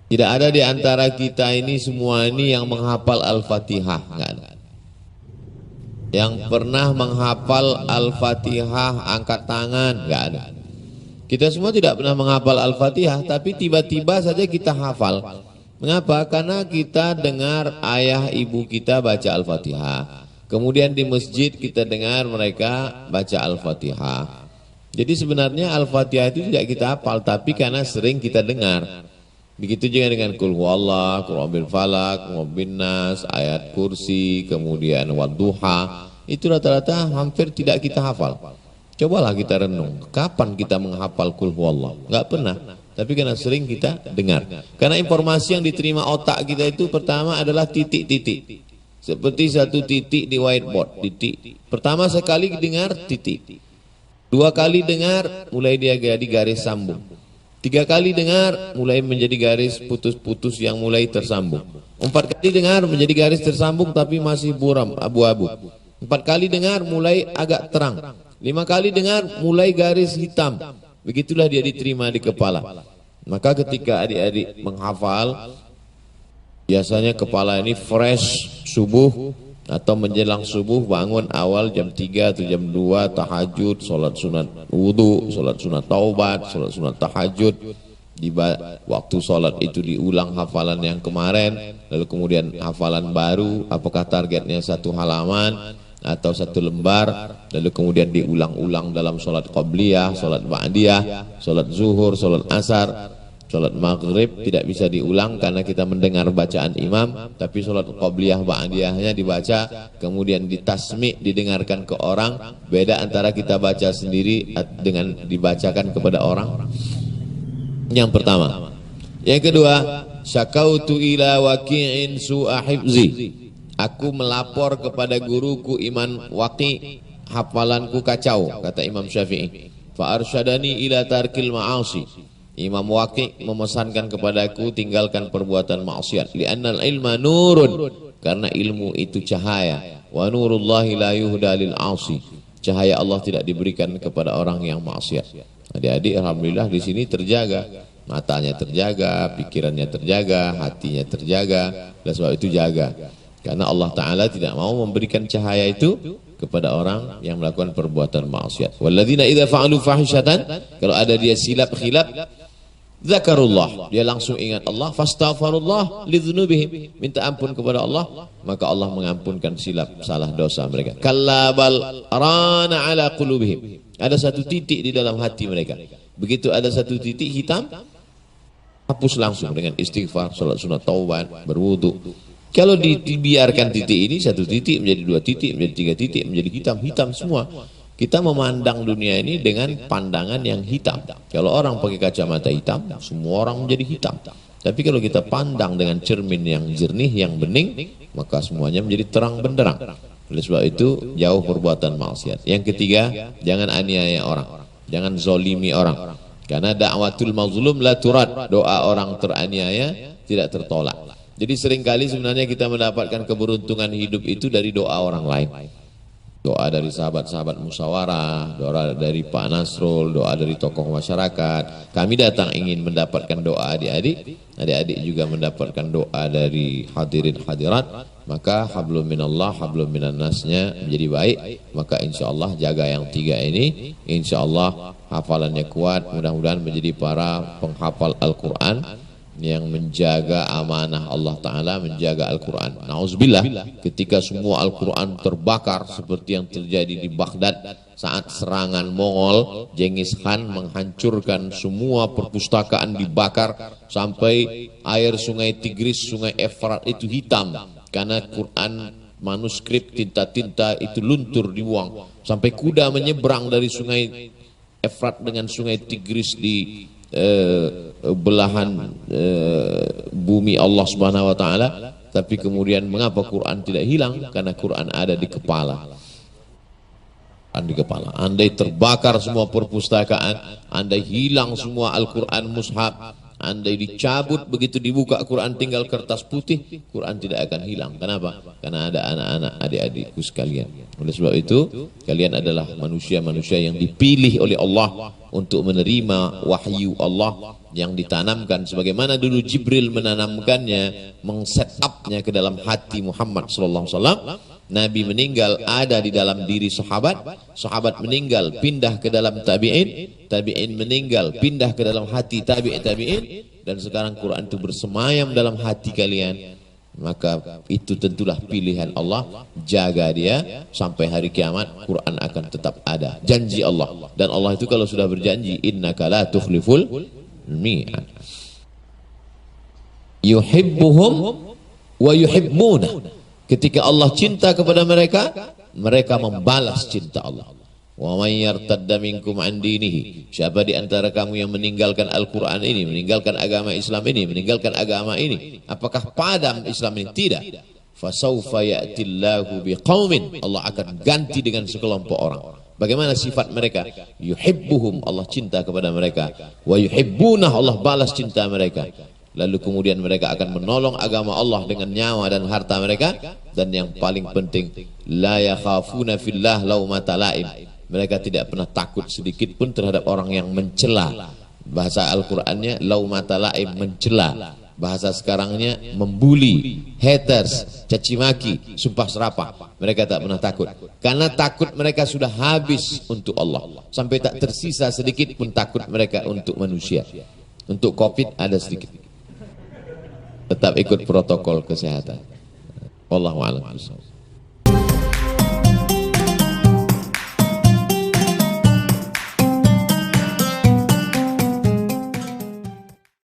Tidak ada di antara kita ini semua ini yang menghafal Al-Fatihah, enggak ada. Yang pernah menghafal Al-Fatihah angkat tangan, enggak ada. Kita semua tidak pernah menghafal Al-Fatihah, tapi tiba-tiba saja kita hafal. Mengapa? Karena kita dengar ayah ibu kita baca Al-Fatihah. Kemudian di masjid kita dengar mereka baca Al-Fatihah. Jadi sebenarnya Al-Fatihah itu tidak kita hafal, tapi karena sering kita dengar. Begitu juga dengan Qul Huwallah, Qul Rabbil Falaq, Qul Rabbin Nas, ayat kursi, kemudian Wadduha. Itu rata-rata hampir tidak kita hafal. Cobalah kita renung, kapan kita menghafal Qul Huwallah? Enggak pernah. Tapi karena sering kita dengar. Karena informasi yang diterima otak kita itu pertama adalah titik-titik. Seperti satu titik di whiteboard, titik. Pertama sekali dengar titik. Dua kali dengar mulai dia jadi garis sambung. Tiga kali dengar mulai menjadi garis putus-putus yang mulai tersambung. Empat kali dengar menjadi garis tersambung tapi masih buram, abu-abu. Empat kali dengar mulai agak terang. Lima kali dengar mulai garis hitam. Begitulah dia diterima di kepala. Maka ketika adik-adik menghafal, biasanya kepala ini fresh subuh atau menjelang subuh, bangun awal jam 3 atau jam 2, tahajud, sholat sunat wudhu, sholat sunat taubat, sholat sunat tahajud. Di waktu sholat itu diulang hafalan yang kemarin, lalu kemudian hafalan baru, apakah targetnya satu halaman atau satu lembar, lalu kemudian diulang-ulang dalam sholat qabliyah, sholat ba'diyah, sholat zuhur, sholat asar. Sholat maghrib tidak bisa diulang karena kita mendengar bacaan imam, tapi sholat qabliyah ba'diyahnya dibaca, kemudian ditasmi' didengarkan ke orang. Beda antara kita baca sendiri dengan dibacakan kepada orang. Yang pertama. Yang kedua, syakautu ila waqi'in su'a hifzi. Aku melapor kepada guruku Imam Waqi', hafalanku kacau, kata Imam Syafi'i. Fa arsyadani ila tarkil ma'asi. Imam Waqi' memesankan kepadaku tinggalkan perbuatan maksiat. Li'annal ilma nurun, karena ilmu itu cahaya. Wa nurullahi la yuhda lil 'asi. Cahaya Allah tidak diberikan kepada orang yang maksiat. Adik-adik alhamdulillah di sini terjaga, matanya terjaga, pikirannya terjaga, hatinya terjaga. Dan sebab itu jaga. Karena Allah Ta'ala tidak mau memberikan cahaya itu kepada orang yang melakukan perbuatan maksiat. Walladzina idza fa'alu fahishatan, kalau ada dia silap khilaf, zakarullah, dia langsung ingat Allah, fastaghfirullah lidzunubihim, minta ampun kepada Allah, maka Allah mengampunkan silap salah dosa mereka. Kallabal rana ala qulubihim, ada satu titik di dalam hati mereka. Begitu ada satu titik hitam, hapus langsung dengan istighfar, salat sunat taubat, berwudu. Kalau dibiarkan titik ini satu titik menjadi dua titik, menjadi tiga titik, menjadi hitam semua. Kita memandang dunia ini dengan pandangan yang hitam. Kalau orang pakai kacamata hitam, semua orang menjadi hitam. Tapi kalau kita pandang dengan cermin yang jernih, yang bening, maka semuanya menjadi terang benderang. Oleh sebab itu, jauh perbuatan maksiat. Yang ketiga, jangan aniaya orang, jangan zolimi orang. Karena da'watul mazlum la turad, doa orang teraniaya tidak tertolak. Jadi seringkali sebenarnya kita mendapatkan keberuntungan hidup itu dari doa orang lain. Doa dari sahabat-sahabat musyawarah, doa dari Pak Nasrul, doa dari tokoh masyarakat. Kami datang ingin mendapatkan doa adik-adik, adik-adik juga mendapatkan doa dari hadirin hadirat. Maka hablum minallah, hablum minan nasnya menjadi baik. Maka insya Allah jaga yang tiga ini, insya Allah hafalannya kuat. Mudah-mudahan menjadi para penghafal Al-Quran yang menjaga amanah Allah Ta'ala, menjaga Al-Quran. Na'udzubillah, ketika semua Al-Quran terbakar seperti yang terjadi di Baghdad saat serangan Mongol, Genghis Khan menghancurkan semua perpustakaan, dibakar sampai air sungai Tigris, sungai Efrat itu hitam karena Quran manuskrip tinta-tinta itu luntur dibuang, sampai kuda menyeberang dari sungai Efrat dengan sungai Tigris di belahan bumi Allah Subhanahu wa taala. Tapi kemudian mengapa Quran tidak hilang? Karena Quran ada di kepala. Andai terbakar semua perpustakaan, andai hilang semua Al-Quran mushaf, andai dicabut begitu dibuka Quran tinggal kertas putih, Quran tidak akan hilang. Kenapa? Karena ada anak-anak adik-adikku sekalian. Oleh sebab itu, kalian adalah manusia-manusia yang dipilih oleh Allah untuk menerima wahyu Allah, yang ditanamkan sebagaimana dulu Jibril menanamkannya, meng-set-up-nya ke dalam hati Muhammad sallallahu alaihi wasallam. Nabi meninggal ada di dalam diri sahabat, sahabat meninggal pindah ke dalam tabi'in, tabi'in meninggal pindah ke dalam hati tabi'in, dan sekarang Quran itu bersemayam dalam hati kalian. Maka itu tentulah pilihan Allah. Jaga dia sampai hari kiamat, Quran akan tetap ada. Janji Allah, dan Allah itu kalau sudah berjanji, innaka la tukhliful mi'ad. Yuhibbuhum wa yuhibbuna. Ketika Allah cinta kepada mereka, mereka membalas cinta Allah. Wa may yartadda minkum an dinihi. Siapa di antara kamu yang meninggalkan Al-Qur'an ini, meninggalkan agama Islam ini, meninggalkan agama ini, apakah padam Islam ini? Tidak. Fasawfa ya'tillahu biqaumin. Allah akan ganti dengan sekelompok orang. Bagaimana sifat mereka? Yuhibbuhum, Allah cinta kepada mereka. Wa yuhibbunah, Allah balas cinta mereka. Lalu kemudian mereka akan menolong agama Allah dengan nyawa dan harta mereka. Dan yang paling penting, la yakhafuna fillah laumata laim. Mereka tidak pernah takut sedikit pun terhadap orang yang mencela. Bahasa Al-Qur'annya laumata laim, mencela. Bahasa sekarangnya membuli, haters, caci maki, sumpah serapah. Mereka tak pernah takut. Karena takut mereka sudah habis untuk Allah. Sampai tak tersisa sedikit pun takut mereka untuk manusia. Untuk Covid ada sedikit. Tetap ikut protokol kesehatan. Wallahu a'lam.